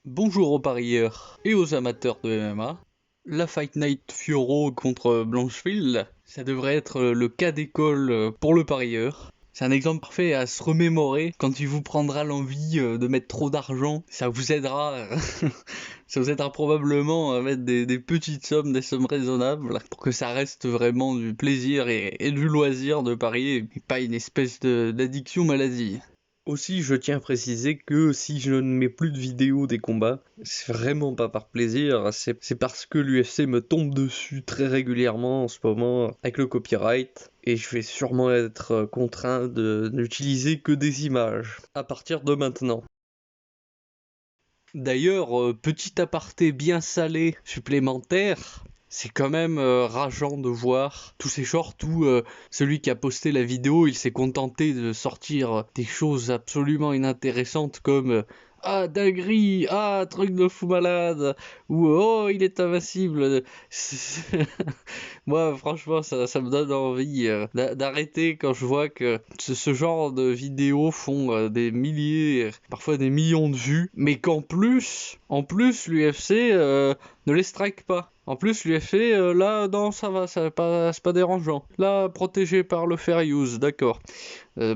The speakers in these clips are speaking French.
Bonjour aux parieurs et aux amateurs de MMA. La Fight Night Fioro contre Blanchfield, ça devrait être le cas d'école pour le parieur. C'est un exemple parfait à se remémorer quand il vous prendra l'envie de mettre trop d'argent. Ça vous aidera, ça vous aidera probablement à mettre des petites sommes, des sommes raisonnables, pour que ça reste vraiment du plaisir et du loisir de parier, et pas une espèce d'addiction maladie. Aussi, je tiens à préciser que si je ne mets plus de vidéos des combats, c'est vraiment pas par plaisir, c'est parce que l'UFC me tombe dessus très régulièrement en ce moment avec le copyright, et je vais sûrement être contraint de n'utiliser que des images à partir de maintenant. D'ailleurs, petit aparté bien salé supplémentaire, c'est quand même rageant de voir tous ces shorts où celui qui a posté la vidéo, il s'est contenté de sortir des choses absolument inintéressantes comme ah dinguerie, ah truc de fou malade, ou oh il est invincible. Moi franchement ça me donne envie d'arrêter quand je vois que ce genre de vidéos font des milliers, parfois des millions de vues, mais en plus l'UFC ne les strike pas. En plus, l'UFC, là, non, ça va, c'est pas dérangeant. Là, protégé par le fair use, d'accord.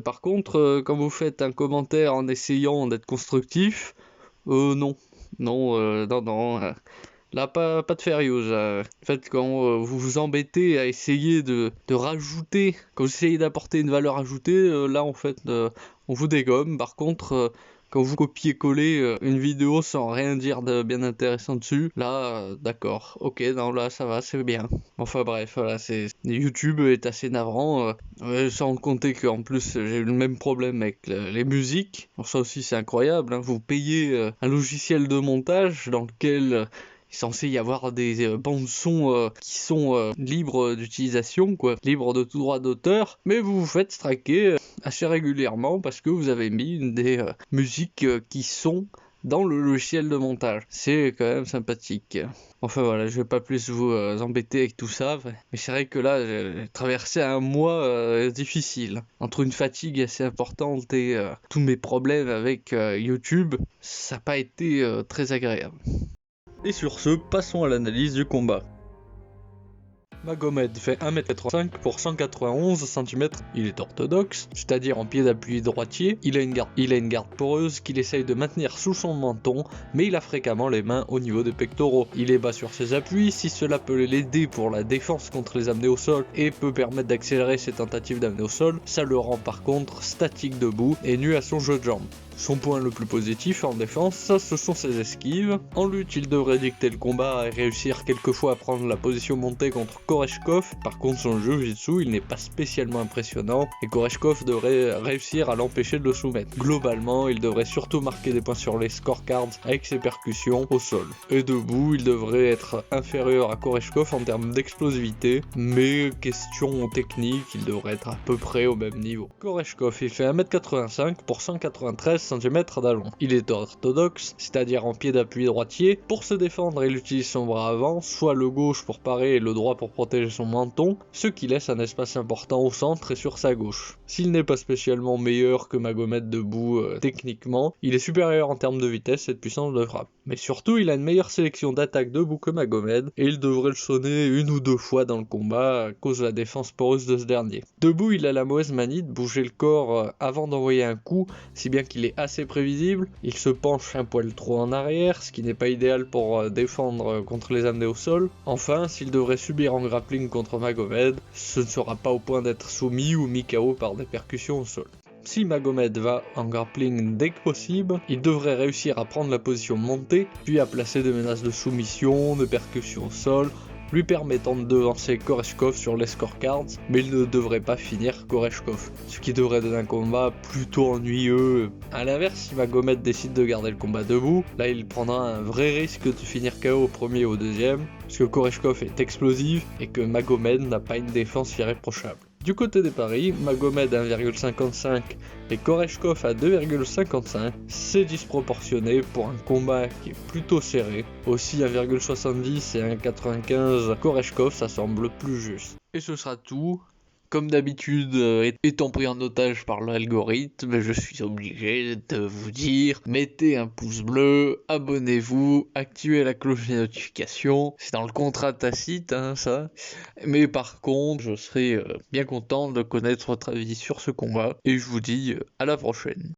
Par contre, quand vous faites un commentaire en essayant d'être constructif, non. Non, non, non. Là, pas de fair use. En fait, quand vous vous embêtez à essayer de rajouter, quand vous essayez d'apporter une valeur ajoutée, là, en fait, on vous dégomme. Par contre, quand vous copiez-collez une vidéo sans rien dire de bien intéressant dessus, là, d'accord, ok, non, là, ça va, c'est bien. Enfin bref, voilà, YouTube est assez navrant, sans compter qu'en plus, j'ai eu le même problème avec les musiques. Alors ça aussi, c'est incroyable, hein. Vous payez un logiciel de montage dans lequel il est censé y avoir des bandes son qui sont libres d'utilisation, quoi, libres de tout droit d'auteur, mais vous vous faites striker assez régulièrement parce que vous avez mis des musiques qui sont dans le logiciel de montage. C'est quand même sympathique. Enfin voilà, je vais pas plus vous embêter avec tout ça, mais c'est vrai que là, j'ai traversé un mois difficile. Entre une fatigue assez importante et tous mes problèmes avec YouTube, ça n'a pas été très agréable. Et sur ce, passons à l'analyse du combat. Magomed fait 1m85 pour 191 cm, il est orthodoxe, c'est-à-dire en pied d'appui droitier, il a une garde poreuse qu'il essaye de maintenir sous son menton, mais il a fréquemment les mains au niveau des pectoraux. Il est bas sur ses appuis, si cela peut l'aider pour la défense contre les amener au sol et peut permettre d'accélérer ses tentatives d'amener au sol, ça le rend par contre statique debout et nu à son jeu de jambes. Son point le plus positif en défense, ce sont ses esquives. En lutte, il devrait dicter le combat et réussir quelquefois à prendre la position montée contre Koreshkov. Par contre, son jiu-jitsu, il n'est pas spécialement impressionnant et Koreshkov devrait réussir à l'empêcher de le soumettre. Globalement, il devrait surtout marquer des points sur les scorecards avec ses percussions au sol. Et debout, il devrait être inférieur à Koreshkov en termes d'explosivité, mais question technique, il devrait être à peu près au même niveau. Koreshkov, il fait 1m85 pour 193 cm d'allong. Il est orthodoxe, c'est-à-dire en pied d'appui droitier. Pour se défendre, il utilise son bras avant, soit le gauche pour parer et le droit pour protéger son menton, ce qui laisse un espace important au centre et sur sa gauche. S'il n'est pas spécialement meilleur que Magomed debout techniquement, il est supérieur en termes de vitesse et de puissance de frappe. Mais surtout, il a une meilleure sélection d'attaque debout que Magomed, et il devrait le sonner une ou deux fois dans le combat à cause de la défense poreuse de ce dernier. Debout, il a la mauvaise manie de bouger le corps avant d'envoyer un coup, si bien qu'il est assez prévisible. Il se penche un poil trop en arrière, ce qui n'est pas idéal pour défendre contre les amener au sol. Enfin, s'il devrait subir en grappling contre Magomed, ce ne sera pas au point d'être soumis ou mis KO par des percussions au sol. Si Magomed va en grappling dès que possible, il devrait réussir à prendre la position montée, puis à placer des menaces de soumission, de percussion au sol, lui permettant de devancer Koreshkov sur les scorecards, mais il ne devrait pas finir Koreshkov, ce qui devrait donner un combat plutôt ennuyeux. A l'inverse, si Magomed décide de garder le combat debout, là il prendra un vrai risque de finir KO au premier ou au deuxième, parce que Koreshkov est explosif et que Magomed n'a pas une défense irréprochable. Du côté des paris, Magomed à 1,55 et Koreshkov à 2,55, c'est disproportionné pour un combat qui est plutôt serré. Aussi 1,70 et 1,95 Koreshkov, ça semble plus juste. Et ce sera tout. Comme d'habitude, étant pris en otage par l'algorithme, je suis obligé de vous dire, mettez un pouce bleu, abonnez-vous, activez la cloche des notifications. C'est dans le contrat tacite, hein, ça. Mais par contre, je serai bien content de connaître votre avis sur ce combat. Et je vous dis à la prochaine.